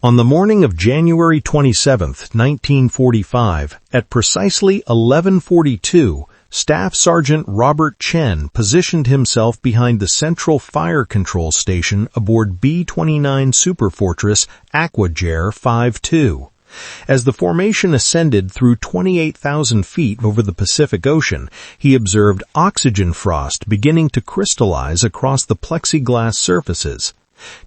On the morning of January 27, 1945, at precisely 11:42, Staff Sergeant Robert Chen positioned himself behind the central fire control station aboard B-29 Superfortress Aquare 5-2. As the formation ascended through 28,000 feet over the Pacific Ocean, he observed oxygen frost beginning to crystallize across the plexiglass surfaces.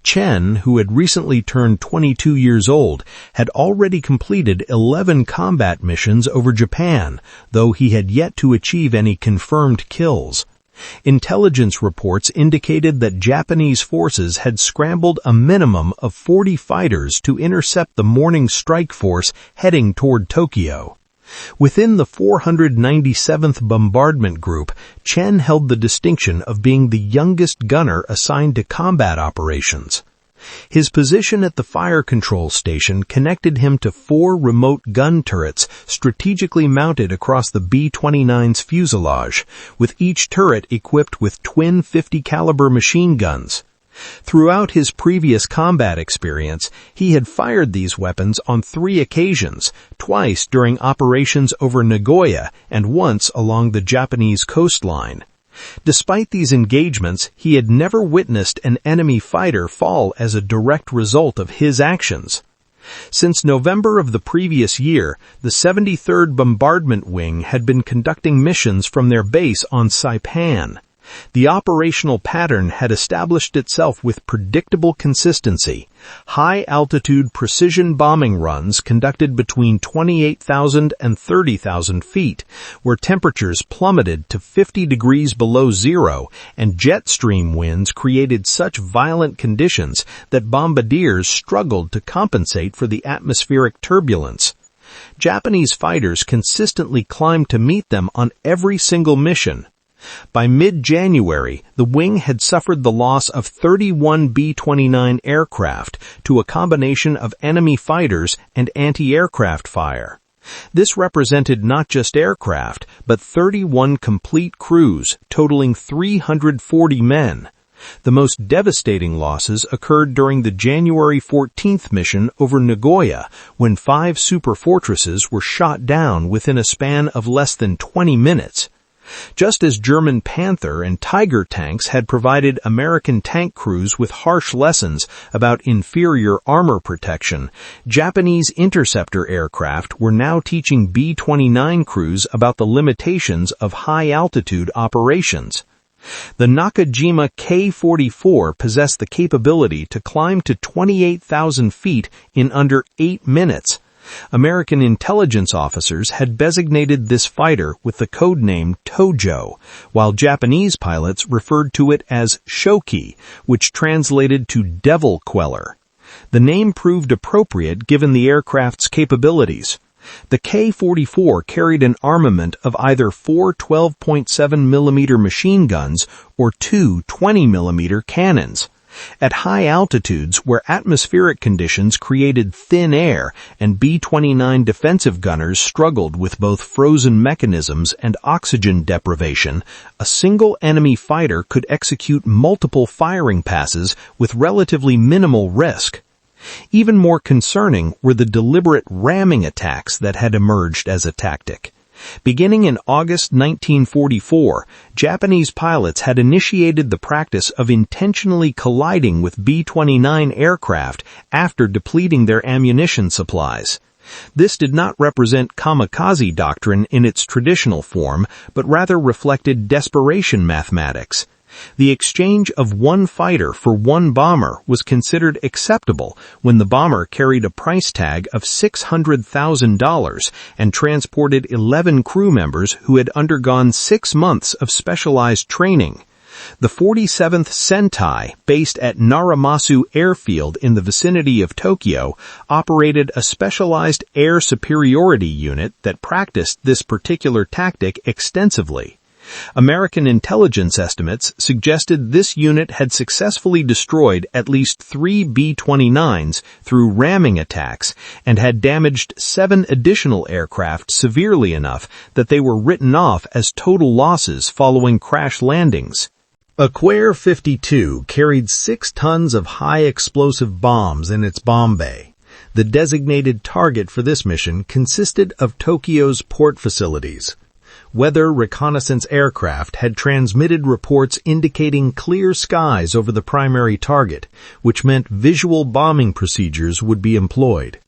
Chen, who had recently turned 22 years old, had already completed 11 combat missions over Japan, though he had yet to achieve any confirmed kills. Intelligence reports indicated that Japanese forces had scrambled a minimum of 40 fighters to intercept the morning strike force heading toward Tokyo. Within the 497th Bombardment Group, Chen held the distinction of being the youngest gunner assigned to combat operations. His position at the fire control station connected him to 4 remote gun turrets strategically mounted across the B-29's fuselage, with each turret equipped with twin 50-caliber machine guns. Throughout his previous combat experience, he had fired these weapons on 3 occasions, twice during operations over Nagoya and once along the Japanese coastline. Despite these engagements, he had never witnessed an enemy fighter fall as a direct result of his actions. Since November of the previous year, the 73rd Bombardment Wing had been conducting missions from their base on Saipan. The operational pattern had established itself with predictable consistency. High-altitude precision bombing runs conducted between 28,000 and 30,000 feet, where temperatures plummeted to 50 degrees below zero and jet stream winds created such violent conditions that bombardiers struggled to compensate for the atmospheric turbulence. Japanese fighters consistently climbed to meet them on every single mission. By mid-January, the wing had suffered the loss of 31 B-29 aircraft to a combination of enemy fighters and anti-aircraft fire. This represented not just aircraft, but 31 complete crews, totaling 340 men. The most devastating losses occurred during the January 14th mission over Nagoya, when 5 superfortresses were shot down within a span of less than 20 minutes. Just as German Panther and Tiger tanks had provided American tank crews with harsh lessons about inferior armor protection, Japanese interceptor aircraft were now teaching B-29 crews about the limitations of high-altitude operations. The Nakajima K-44 possessed the capability to climb to 28,000 feet in under 8 minutes. American intelligence officers had designated this fighter with the code name Tojo, while Japanese pilots referred to it as Shoki, which translated to Devil Queller. The name proved appropriate given the aircraft's capabilities. The K-44 carried an armament of either 4 12.7mm machine guns or 2 20mm cannons. At high altitudes where atmospheric conditions created thin air and B-29 defensive gunners struggled with both frozen mechanisms and oxygen deprivation, a single enemy fighter could execute multiple firing passes with relatively minimal risk. Even more concerning were the deliberate ramming attacks that had emerged as a tactic. Beginning in August 1944, Japanese pilots had initiated the practice of intentionally colliding with B-29 aircraft after depleting their ammunition supplies. This did not represent kamikaze doctrine in its traditional form, but rather reflected desperation mathematics. The exchange of one fighter for one bomber was considered acceptable when the bomber carried a price tag of $600,000 and transported 11 crew members who had undergone 6 months of specialized training. The 47th Sentai, based at Naramasu Airfield in the vicinity of Tokyo, operated a specialized air superiority unit that practiced this particular tactic extensively. American intelligence estimates suggested this unit had successfully destroyed at least 3 B-29s through ramming attacks and had damaged 7 additional aircraft severely enough that they were written off as total losses following crash landings. Aquare 52 carried 6 tons of high explosive bombs in its bomb bay. The designated target for this mission consisted of Tokyo's port facilities. Weather reconnaissance aircraft had transmitted reports indicating clear skies over the primary target, which meant visual bombing procedures would be employed.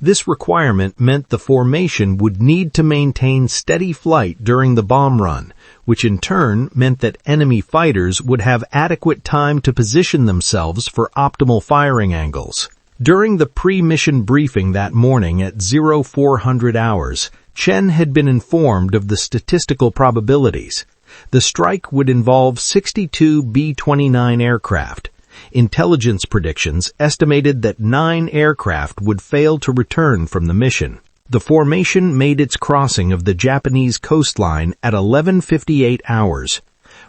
This requirement meant the formation would need to maintain steady flight during the bomb run, which in turn meant that enemy fighters would have adequate time to position themselves for optimal firing angles. During the pre-mission briefing that morning at 0400 hours, Chen had been informed of the statistical probabilities. The strike would involve 62 B-29 aircraft. Intelligence predictions estimated that 9 aircraft would fail to return from the mission. The formation made its crossing of the Japanese coastline at 11:58 hours.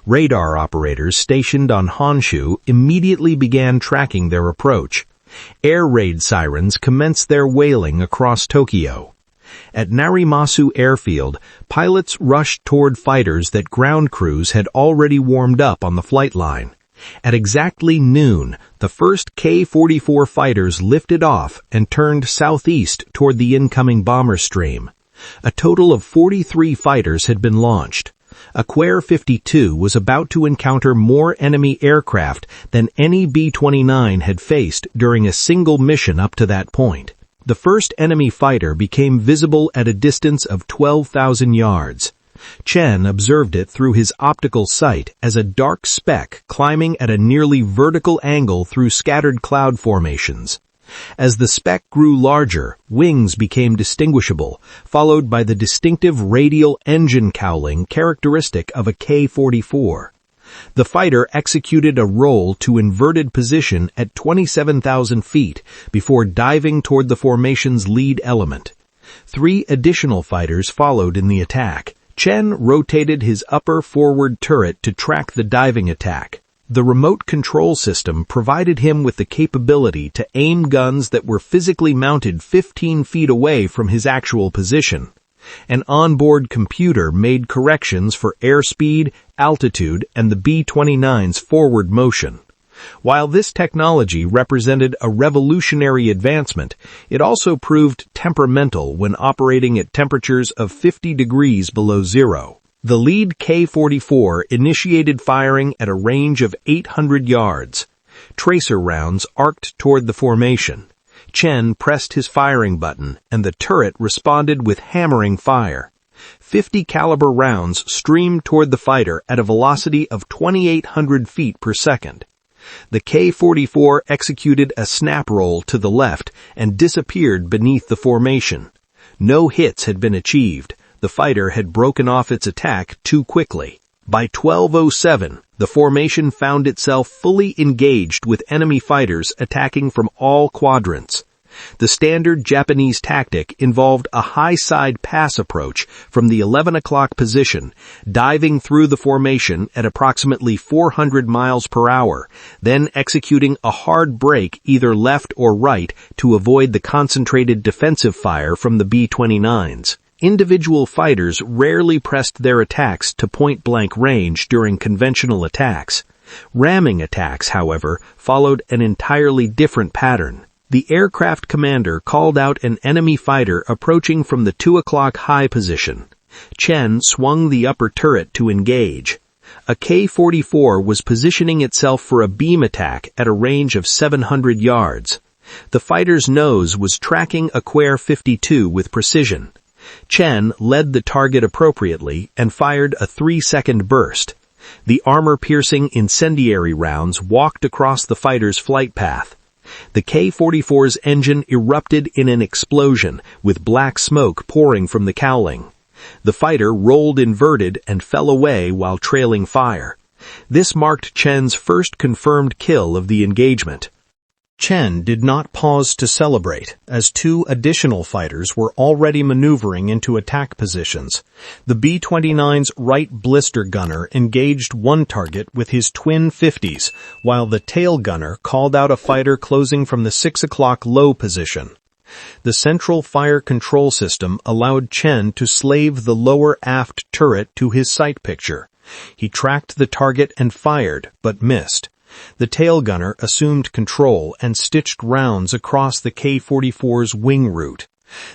Radar operators stationed on Honshu immediately began tracking their approach. Air raid sirens commenced their wailing across Tokyo. At Narimasu Airfield, pilots rushed toward fighters that ground crews had already warmed up on the flight line. At exactly noon, the first K-44 fighters lifted off and turned southeast toward the incoming bomber stream. A total of 43 fighters had been launched. Aquare 52 was about to encounter more enemy aircraft than any B-29 had faced during a single mission up to that point. The first enemy fighter became visible at a distance of 12,000 yards. Chen observed it through his optical sight as a dark speck climbing at a nearly vertical angle through scattered cloud formations. As the speck grew larger, wings became distinguishable, followed by the distinctive radial engine cowling characteristic of a K-44. The fighter executed a roll to inverted position at 27,000 feet before diving toward the formation's lead element. 3 additional fighters followed in the attack. Chen rotated his upper forward turret to track the diving attack. The remote control system provided him with the capability to aim guns that were physically mounted 15 feet away from his actual position. An onboard computer made corrections for airspeed, altitude, and the B-29's forward motion. While this technology represented a revolutionary advancement, it also proved temperamental when operating at temperatures of 50 degrees below zero. The lead K-44 initiated firing at a range of 800 yards. Tracer rounds arced toward the formation. Chen pressed his firing button, and the turret responded with hammering fire. 50 caliber rounds streamed toward the fighter at a velocity of 2,800 feet per second. The K-44 executed a snap roll to the left and disappeared beneath the formation. No hits had been achieved. The fighter had broken off its attack too quickly. By 12:07, the formation found itself fully engaged with enemy fighters attacking from all quadrants. The standard Japanese tactic involved a high-side pass approach from the 11 o'clock position, diving through the formation at approximately 400 miles per hour, then executing a hard break either left or right to avoid the concentrated defensive fire from the B-29s. Individual fighters rarely pressed their attacks to point-blank range during conventional attacks. Ramming attacks, however, followed an entirely different pattern. The aircraft commander called out an enemy fighter approaching from the 2 o'clock high position. Chen swung the upper turret to engage. A K-44 was positioning itself for a beam attack at a range of 700 yards. The fighter's nose was tracking Aquare 52 with precision. Chen led the target appropriately and fired a 3-second burst. The armor-piercing incendiary rounds walked across the fighter's flight path. The K-44's engine erupted in an explosion, with black smoke pouring from the cowling. The fighter rolled inverted and fell away while trailing fire. This marked Chen's first confirmed kill of the engagement. Chen did not pause to celebrate, as 2 additional fighters were already maneuvering into attack positions. The B-29's right blister gunner engaged one target with his twin 50s, while the tail gunner called out a fighter closing from the 6 o'clock low position. The central fire control system allowed Chen to slave the lower aft turret to his sight picture. He tracked the target and fired, but missed. The tail gunner assumed control and stitched rounds across the K-44's wing root.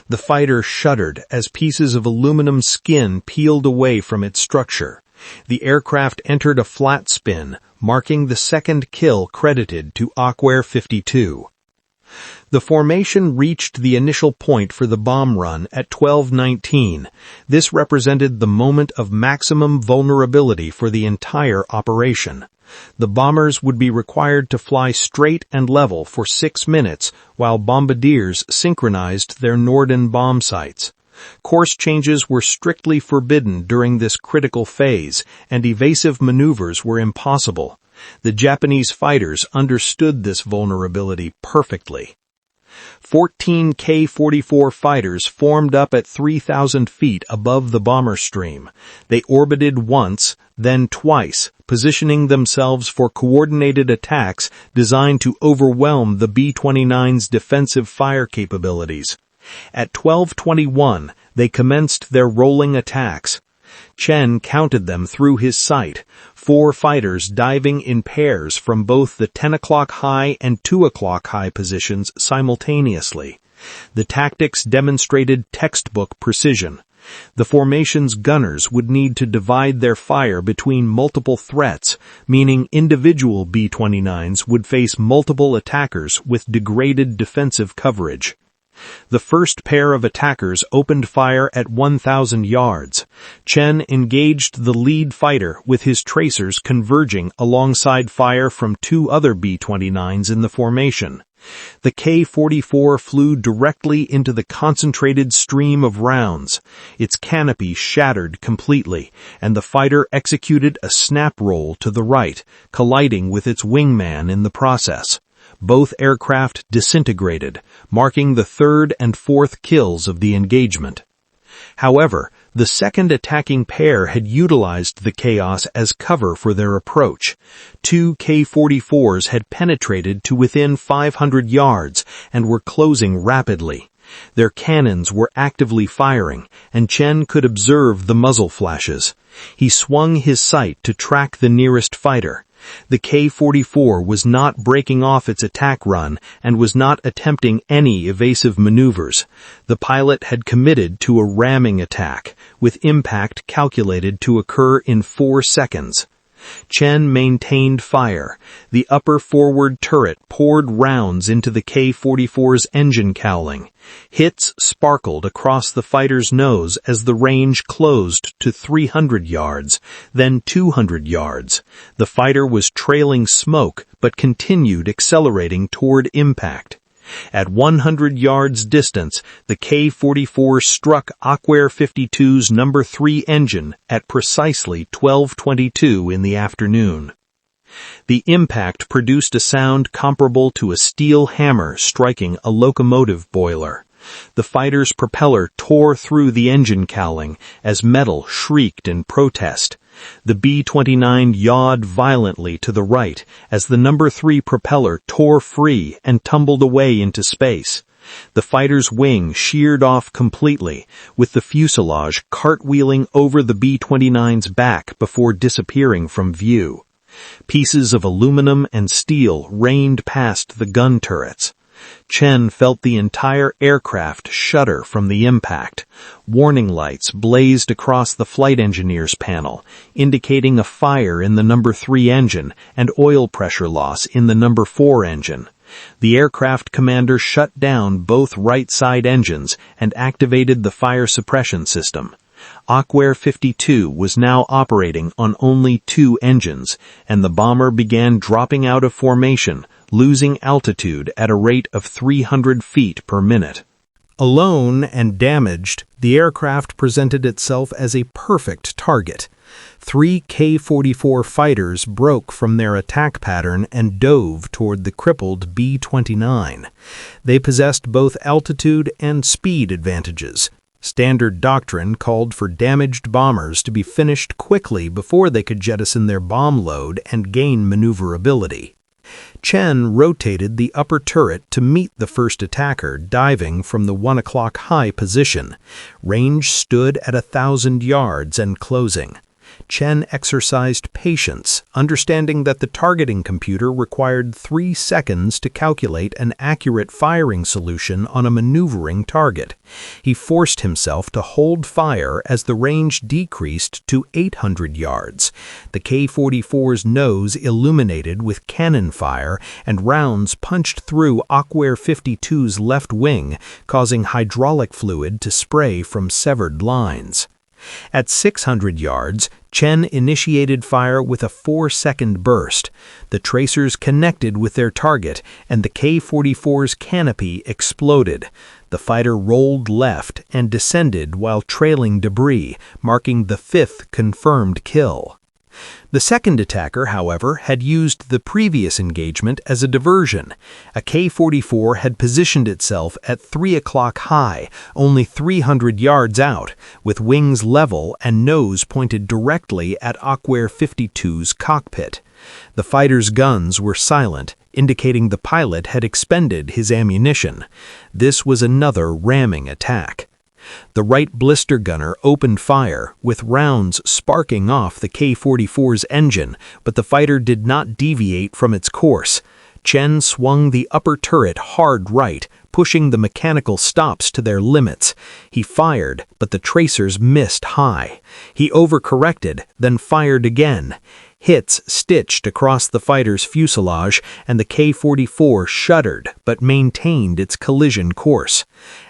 The fighter shuddered as pieces of aluminum skin peeled away from its structure. The aircraft entered a flat spin, marking the second kill credited to Aquare 52. The formation reached the initial point for the bomb run at 12:19. This represented the moment of maximum vulnerability for the entire operation. The bombers would be required to fly straight and level for 6 minutes while bombardiers synchronized their Norden bomb sights. Course changes were strictly forbidden during this critical phase, and evasive maneuvers were impossible. The Japanese fighters understood this vulnerability perfectly. 14 K-44 fighters formed up at 3,000 feet above the bomber stream. They orbited once, then twice, positioning themselves for coordinated attacks designed to overwhelm the B-29's defensive fire capabilities. At 12:21, they commenced their rolling attacks. Chen counted them through his sight, 4 fighters diving in pairs from both the 10 o'clock high and 2 o'clock high positions simultaneously. The tactics demonstrated textbook precision. The formation's gunners would need to divide their fire between multiple threats, meaning individual B-29s would face multiple attackers with degraded defensive coverage. The first pair of attackers opened fire at 1,000 yards. Chen engaged the lead fighter with his tracers converging alongside fire from 2 other B-29s in the formation. The K-44 flew directly into the concentrated stream of rounds. Its canopy shattered completely, and the fighter executed a snap roll to the right, colliding with its wingman in the process. Both aircraft disintegrated, marking the 3rd and 4th kills of the engagement. However, the second attacking pair had utilized the chaos as cover for their approach. 2 K-44s had penetrated to within 500 yards and were closing rapidly. Their cannons were actively firing, and Chen could observe the muzzle flashes. He swung his sight to track the nearest fighter. The K-44 was not breaking off its attack run and was not attempting any evasive maneuvers. The pilot had committed to a ramming attack, with impact calculated to occur in 4 seconds. Chen maintained fire. The upper forward turret poured rounds into the K-44's engine cowling. Hits sparkled across the fighter's nose as the range closed to 300 yards, then 200 yards. The fighter was trailing smoke but continued accelerating toward impact. At 100 yards distance, the K-44 struck Aquare 52's No. 3 engine at precisely 12:22 in the afternoon. The impact produced a sound comparable to a steel hammer striking a locomotive boiler. The fighter's propeller tore through the engine cowling as metal shrieked in protest. The B-29 yawed violently to the right as the No. 3 propeller tore free and tumbled away into space. The fighter's wing sheared off completely, with the fuselage cartwheeling over the B-29's back before disappearing from view. Pieces of aluminum and steel rained past the gun turrets. Chen felt the entire aircraft shudder from the impact. Warning lights blazed across the flight engineer's panel, indicating a fire in the No. 3 engine and oil pressure loss in the No. 4 engine. The aircraft commander shut down both right side engines and activated the fire suppression system. Aquare 52 was now operating on only 2 engines, and the bomber began dropping out of formation, losing altitude at a rate of 300 feet per minute. Alone and damaged, the aircraft presented itself as a perfect target. 3 K-44 fighters broke from their attack pattern and dove toward the crippled B-29. They possessed both altitude and speed advantages. Standard doctrine called for damaged bombers to be finished quickly before they could jettison their bomb load and gain maneuverability. Chen rotated the upper turret to meet the first attacker diving from the 1 o'clock high position. Range stood at 1,000 yards and closing. Chen exercised patience, understanding that the targeting computer required 3 seconds to calculate an accurate firing solution on a maneuvering target. He forced himself to hold fire as the range decreased to 800 yards. The K-44's nose illuminated with cannon fire, and rounds punched through Aquare 52's left wing, causing hydraulic fluid to spray from severed lines. At 600 yards, Chen initiated fire with a 4-second burst. The tracers connected with their target, and the K-44's canopy exploded. The fighter rolled left and descended while trailing debris, marking the 5th confirmed kill. The second attacker, however, had used the previous engagement as a diversion. A K-44 had positioned itself at 3 o'clock high, only 300 yards out, with wings level and nose pointed directly at Aquare 52's cockpit. The fighter's guns were silent, indicating the pilot had expended his ammunition. This was another ramming attack. The right blister gunner opened fire, with rounds sparking off the K-44's engine, but the fighter did not deviate from its course. Chen swung the upper turret hard right, pushing the mechanical stops to their limits. He fired, but the tracers missed high. He overcorrected, then fired again. Hits stitched across the fighter's fuselage, and the K-44 shuddered but maintained its collision course.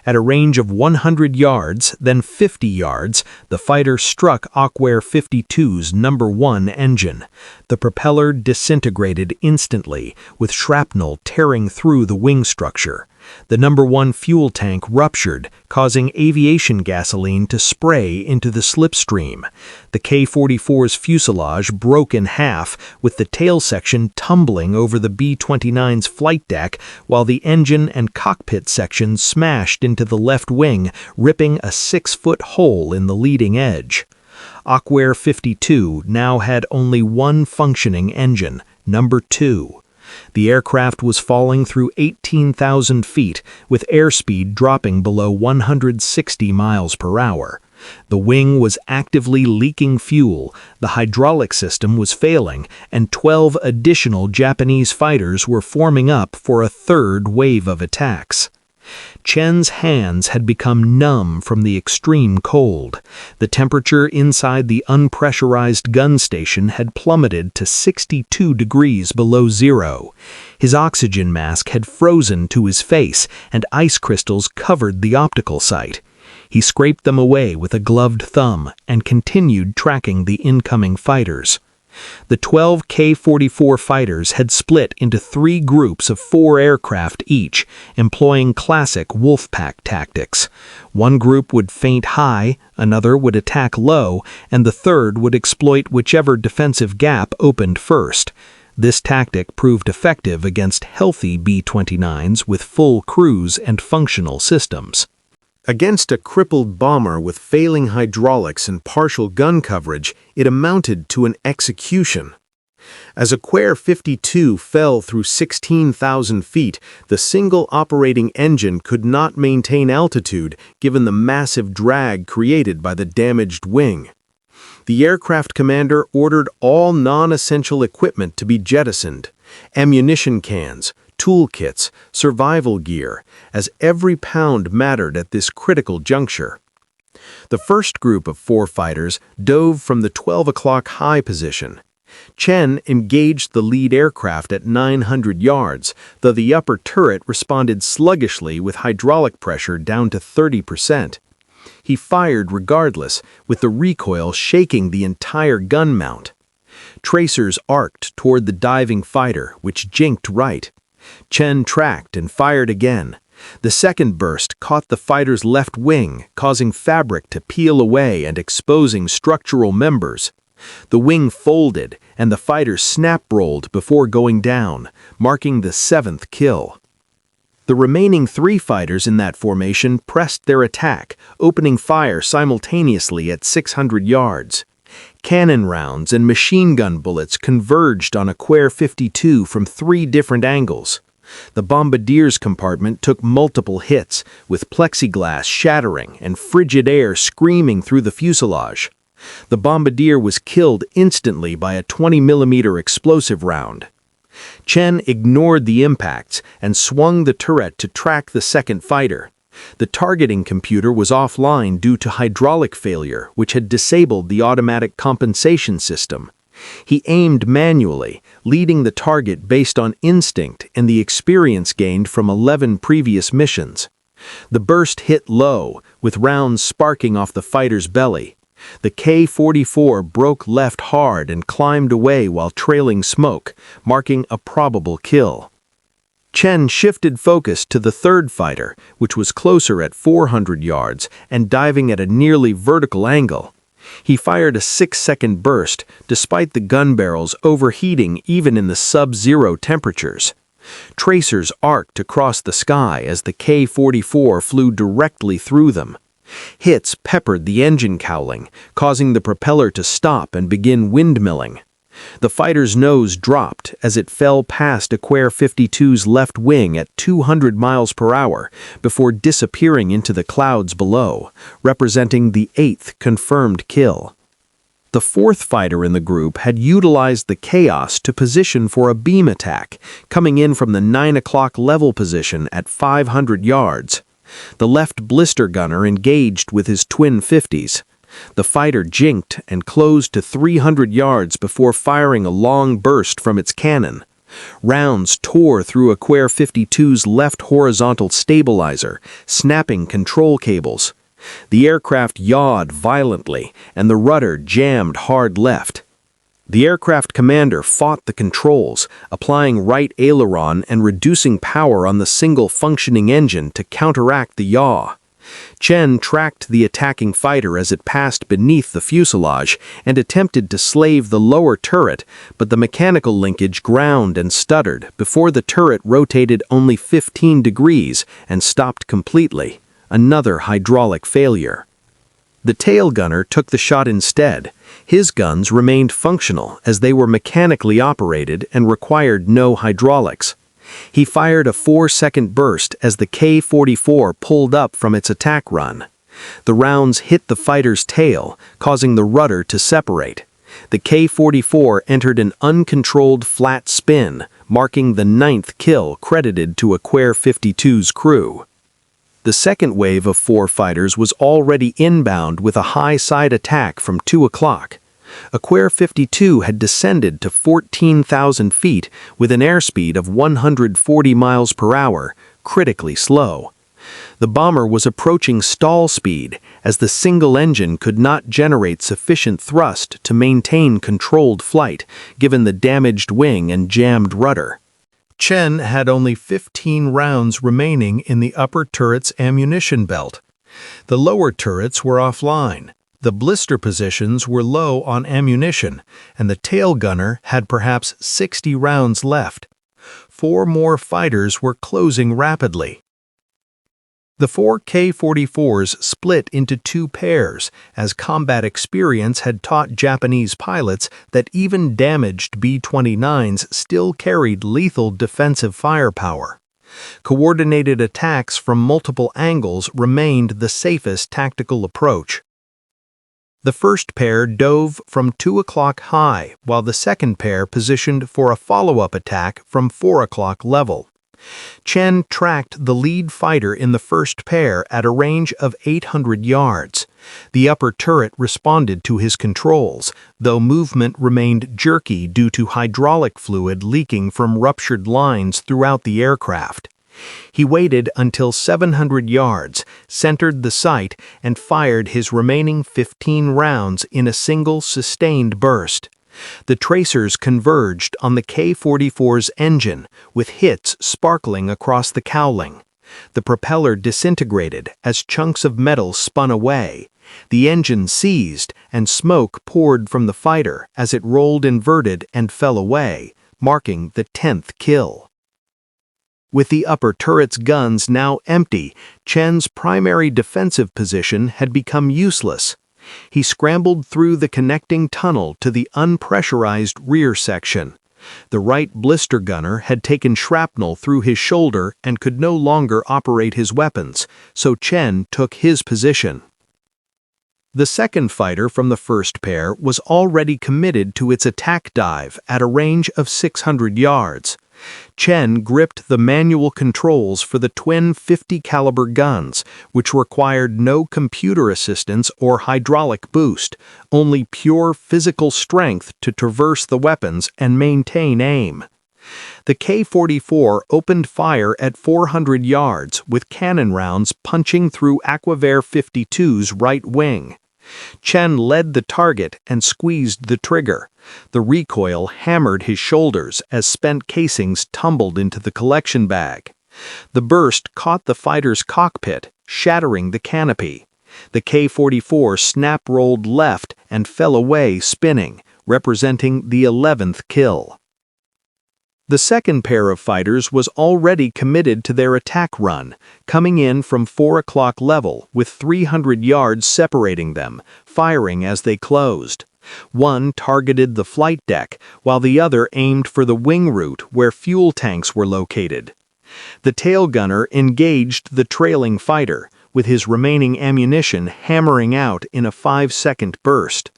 At a range of 100 yards, then 50 yards, the fighter struck Aquare 52's number 1 engine. The propeller disintegrated instantly, with shrapnel tearing through the wing structure. The number 1 fuel tank ruptured, causing aviation gasoline to spray into the slipstream. The K-44's fuselage broke in half, with the tail section tumbling over the B-29's flight deck, while the engine and cockpit section smashed into the left wing, ripping a 6-foot hole in the leading edge. Aquare 52 now had only one functioning engine, number 2. The aircraft was falling through 18,000 feet, with airspeed dropping below 160 miles per hour. The wing was actively leaking fuel, the hydraulic system was failing, and 12 additional Japanese fighters were forming up for a third wave of attacks. Chen's hands had become numb from the extreme cold. The temperature inside the unpressurized gun station had plummeted to 62 degrees below zero. His oxygen mask had frozen to his face, and ice crystals covered the optical site. He scraped them away with a gloved thumb and continued tracking the incoming fighters. The 12 K-44 fighters had split into 3 groups of 4 aircraft each, employing classic Wolfpack tactics. One group would feint high, another would attack low, and the third would exploit whichever defensive gap opened first. This tactic proved effective against healthy B-29s with full crews and functional systems. Against a crippled bomber with failing hydraulics and partial gun coverage, it amounted to an execution. As Aquare 52 fell through 16,000 feet, the single operating engine could not maintain altitude given the massive drag created by the damaged wing. The aircraft commander ordered all non-essential equipment to be jettisoned: ammunition cans, toolkits, survival gear, as every pound mattered at this critical juncture. The first group of 4 fighters dove from the 12 o'clock high position. Chen engaged the lead aircraft at 900 yards, though the upper turret responded sluggishly with hydraulic pressure down to 30%. He fired regardless, with the recoil shaking the entire gun mount. Tracers arced toward the diving fighter, which jinked right. Chen tracked and fired again. The second burst caught the fighter's left wing, causing fabric to peel away and exposing structural members. The wing folded, and the fighter snap-rolled before going down, marking the 7th kill. The remaining 3 fighters in that formation pressed their attack, opening fire simultaneously at 600 yards. Cannon rounds and machine gun bullets converged on Aquare 52 from 3 different angles. The bombardier's compartment took multiple hits, with plexiglass shattering and frigid air screaming through the fuselage. The bombardier was killed instantly by a 20mm explosive round. Chen ignored the impacts and swung the turret to track the second fighter. The targeting computer was offline due to hydraulic failure, which had disabled the automatic compensation system. He aimed manually, leading the target based on instinct and the experience gained from 11 previous missions. The burst hit low, with rounds sparking off the fighter's belly. The K-44 broke left hard and climbed away while trailing smoke, marking a probable kill. Chen shifted focus to the third fighter, which was closer at 400 yards and diving at a nearly vertical angle. He fired a 6-second burst, despite the gun barrels overheating even in the sub-zero temperatures. Tracers arced across the sky as the K-44 flew directly through them. Hits peppered the engine cowling, causing the propeller to stop and begin windmilling. The fighter's nose dropped as it fell past Aquare 52's left wing at 200 miles per hour before disappearing into the clouds below, representing the 8th confirmed kill. The fourth fighter in the group had utilized the chaos to position for a beam attack, coming in from the 9 o'clock level position at 500 yards. The left blister gunner engaged with his twin 50s. The fighter jinked and closed to 300 yards before firing a long burst from its cannon. Rounds tore through Aquare 52's left horizontal stabilizer, snapping control cables. The aircraft yawed violently, and the rudder jammed hard left. The aircraft commander fought the controls, applying right aileron and reducing power on the single functioning engine to counteract the yaw. Chen tracked the attacking fighter as it passed beneath the fuselage and attempted to slave the lower turret, but the mechanical linkage ground and stuttered before the turret rotated only 15 degrees and stopped completely. Another hydraulic failure. The tail gunner took the shot instead. His guns remained functional as they were mechanically operated and required no hydraulics. He fired a 4-second burst as the K-44 pulled up from its attack run. The rounds hit the fighter's tail, causing the rudder to separate. The K-44 entered an uncontrolled flat spin, marking the 9th kill credited to Aquare 52's crew. The second wave of 4 fighters was already inbound with a high side attack from 2 o'clock. Aquare 52 had descended to 14,000 feet with an airspeed of 140 miles per hour, critically slow. The bomber was approaching stall speed as the single engine could not generate sufficient thrust to maintain controlled flight, given the damaged wing and jammed rudder. Chen had only 15 rounds remaining in the upper turret's ammunition belt. The lower turrets were offline. The blister positions were low on ammunition, and the tail gunner had perhaps 60 rounds left. 4 more fighters were closing rapidly. The 4 K-44s split into 2 pairs, as combat experience had taught Japanese pilots that even damaged B-29s still carried lethal defensive firepower. Coordinated attacks from multiple angles remained the safest tactical approach. The first pair dove from 2 o'clock high, while the second pair positioned for a follow-up attack from 4 o'clock level. Chen tracked the lead fighter in the first pair at a range of 800 yards. The upper turret responded to his controls, though movement remained jerky due to hydraulic fluid leaking from ruptured lines throughout the aircraft. He waited until 700 yards, centered the sight, and fired his remaining 15 rounds in a single sustained burst. The tracers converged on the K-44's engine, with hits sparkling across the cowling. The propeller disintegrated as chunks of metal spun away. The engine seized, and smoke poured from the fighter as it rolled inverted and fell away, marking the 10th kill. With the upper turret's guns now empty, Chen's primary defensive position had become useless. He scrambled through the connecting tunnel to the unpressurized rear section. The right blister gunner had taken shrapnel through his shoulder and could no longer operate his weapons, so Chen took his position. The second fighter from the first pair was already committed to its attack dive at a range of 600 yards. Chen gripped the manual controls for the twin 50-caliber guns, which required no computer assistance or hydraulic boost, only pure physical strength to traverse the weapons and maintain aim. The K-44 opened fire at 400 yards with cannon rounds punching through Aquare 52's right wing. Chen led the target and squeezed the trigger. The recoil hammered his shoulders as spent casings tumbled into the collection bag. The burst caught the fighter's cockpit, shattering the canopy. The K-44 snap-rolled left and fell away spinning, representing the 11th kill. The second pair of fighters was already committed to their attack run, coming in from 4 o'clock level with 300 yards separating them, firing as they closed. One targeted the flight deck, while the other aimed for the wing route where fuel tanks were located. The tail gunner engaged the trailing fighter, with his remaining ammunition hammering out in a 5-second burst.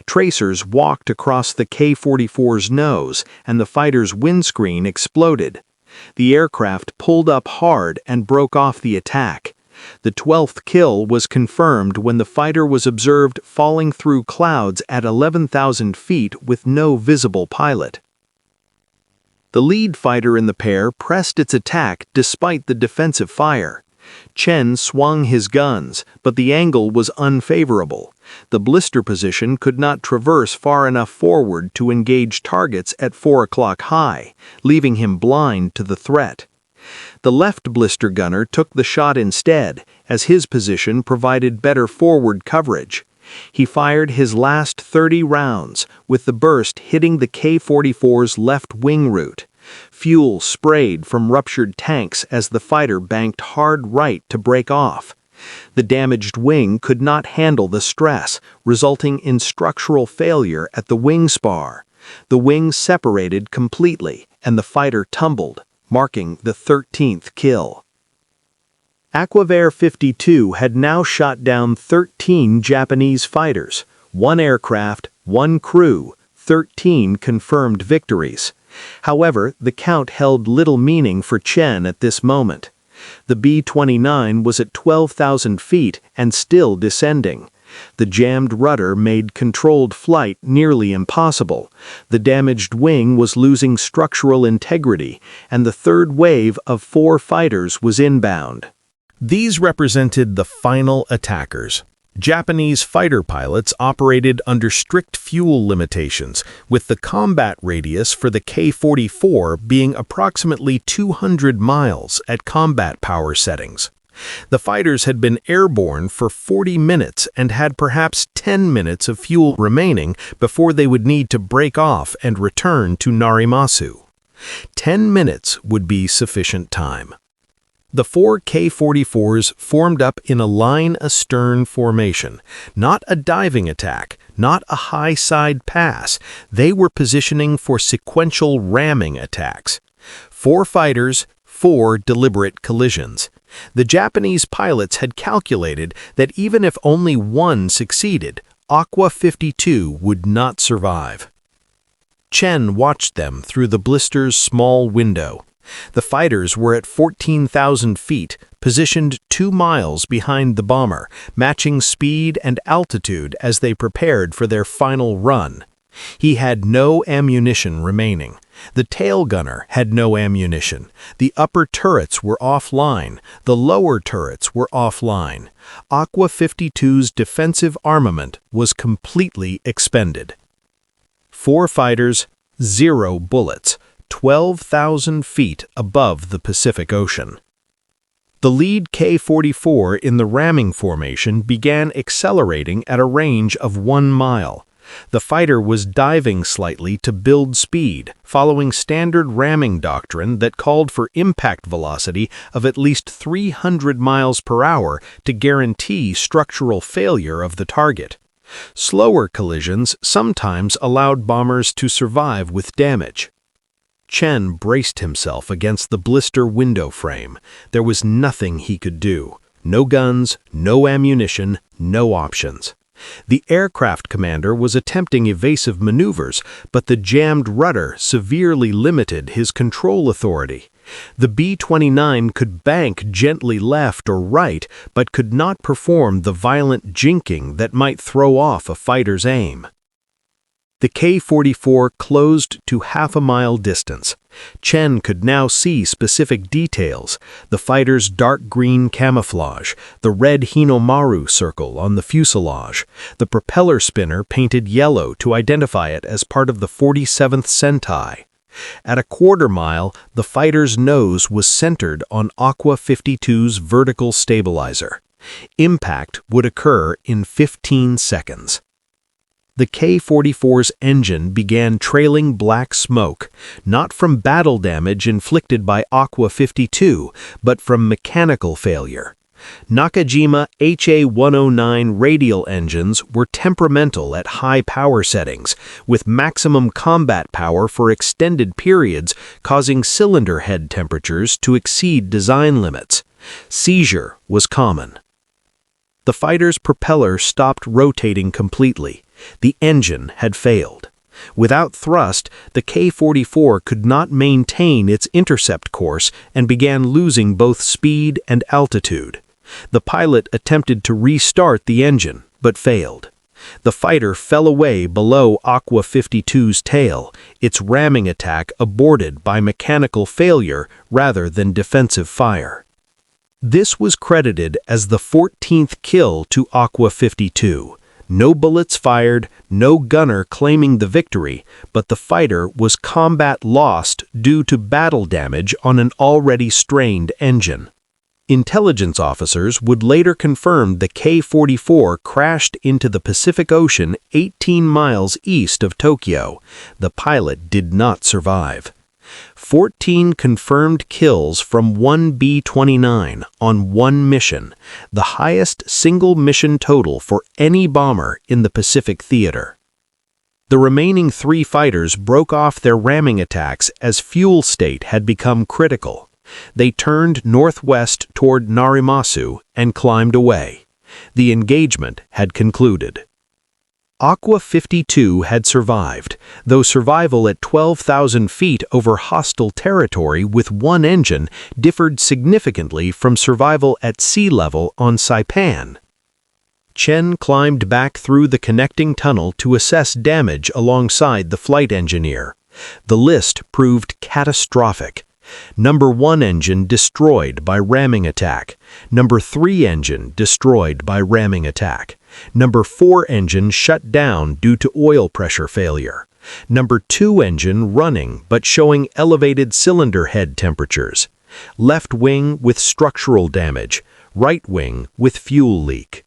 Tracers walked across the K-44's nose, and the fighter's windscreen exploded. The aircraft pulled up hard and broke off the attack. The 12th kill was confirmed when the fighter was observed falling through clouds at 11,000 feet with no visible pilot. The lead fighter in the pair pressed its attack despite the defensive fire. Chen swung his guns, but the angle was unfavorable. The blister position could not traverse far enough forward to engage targets at 4 o'clock high, leaving him blind to the threat. The left blister gunner took the shot instead, as his position provided better forward coverage. He fired his last 30 rounds, with the burst hitting the K-44's left wing route. Fuel sprayed from ruptured tanks as the fighter banked hard right to break off. The damaged wing could not handle the stress, resulting in structural failure at the wing spar. The wing separated completely, and the fighter tumbled, marking the 13th kill. Aquare 52 had now shot down 13 Japanese fighters, 1 aircraft, 1 crew, 13 confirmed victories. However, the count held little meaning for Chen at this moment. The B-29 was at 12,000 feet and still descending. The jammed rudder made controlled flight nearly impossible. The damaged wing was losing structural integrity, and the third wave of 4 fighters was inbound. These represented the final attackers. Japanese fighter pilots operated under strict fuel limitations, with the combat radius for the K-44 being approximately 200 miles at combat power settings. The fighters had been airborne for 40 minutes and had perhaps 10 minutes of fuel remaining before they would need to break off and return to Narimasu. 10 minutes would be sufficient time. The 4 K-44s formed up in a line astern formation, not a diving attack, not a high-side pass. They were positioning for sequential ramming attacks. 4 fighters, 4 deliberate collisions. The Japanese pilots had calculated that even if only one succeeded, Aqua 52 would not survive. Chen watched them through the blister's small window. The fighters were at 14,000 feet, positioned 2 miles behind the bomber, matching speed and altitude as they prepared for their final run. He had no ammunition remaining. The tail gunner had no ammunition. The upper turrets were offline. The lower turrets were offline. Aqua 52's defensive armament was completely expended. 4 fighters, 0 bullets. 12,000 feet above the Pacific Ocean. The lead K-44 in the ramming formation began accelerating at a range of 1 mile. The fighter was diving slightly to build speed, following standard ramming doctrine that called for impact velocity of at least 300 miles per hour to guarantee structural failure of the target. Slower collisions sometimes allowed bombers to survive with damage. Chen braced himself against the blister window frame. There was nothing he could do. No guns, no ammunition, no options. The aircraft commander was attempting evasive maneuvers, but the jammed rudder severely limited his control authority. The B-29 could bank gently left or right, but could not perform the violent jinking that might throw off a fighter's aim. The K-44 closed to half a mile distance. Chen could now see specific details: the fighter's dark green camouflage, the red Hinomaru circle on the fuselage, the propeller spinner painted yellow to identify it as part of the 47th Sentai. At a quarter mile, the fighter's nose was centered on Aqua 52's vertical stabilizer. Impact would occur in 15 seconds. The K-44's engine began trailing black smoke, not from battle damage inflicted by Aqua 52, but from mechanical failure. Nakajima HA-109 radial engines were temperamental at high power settings, with maximum combat power for extended periods causing cylinder head temperatures to exceed design limits. Seizure was common. The fighter's propeller stopped rotating completely. The engine had failed. Without thrust, the K-44 could not maintain its intercept course and began losing both speed and altitude. The pilot attempted to restart the engine, but failed. The fighter fell away below Aqua 52's tail, its ramming attack aborted by mechanical failure rather than defensive fire. This was credited as the 14th kill to Aqua 52. No bullets fired, no gunner claiming the victory, but the fighter was combat lost due to battle damage on an already strained engine. Intelligence officers would later confirm the K-44 crashed into the Pacific Ocean 18 miles east of Tokyo. The pilot did not survive. 14 confirmed kills from one B-29 on one mission, the highest single mission total for any bomber in the Pacific theater. The remaining 3 fighters broke off their ramming attacks as fuel state had become critical. They turned northwest toward Narimasu and climbed away. The engagement had concluded. Aqua 52 had survived, though survival at 12,000 feet over hostile territory with one engine differed significantly from survival at sea level on Saipan. Chen climbed back through the connecting tunnel to assess damage alongside the flight engineer. The list proved catastrophic. Number 1 engine destroyed by ramming attack. Number 3 engine destroyed by ramming attack. Number 4 engine shut down due to oil pressure failure. Number 2 engine running but showing elevated cylinder head temperatures. Left wing with structural damage. Right wing with fuel leak.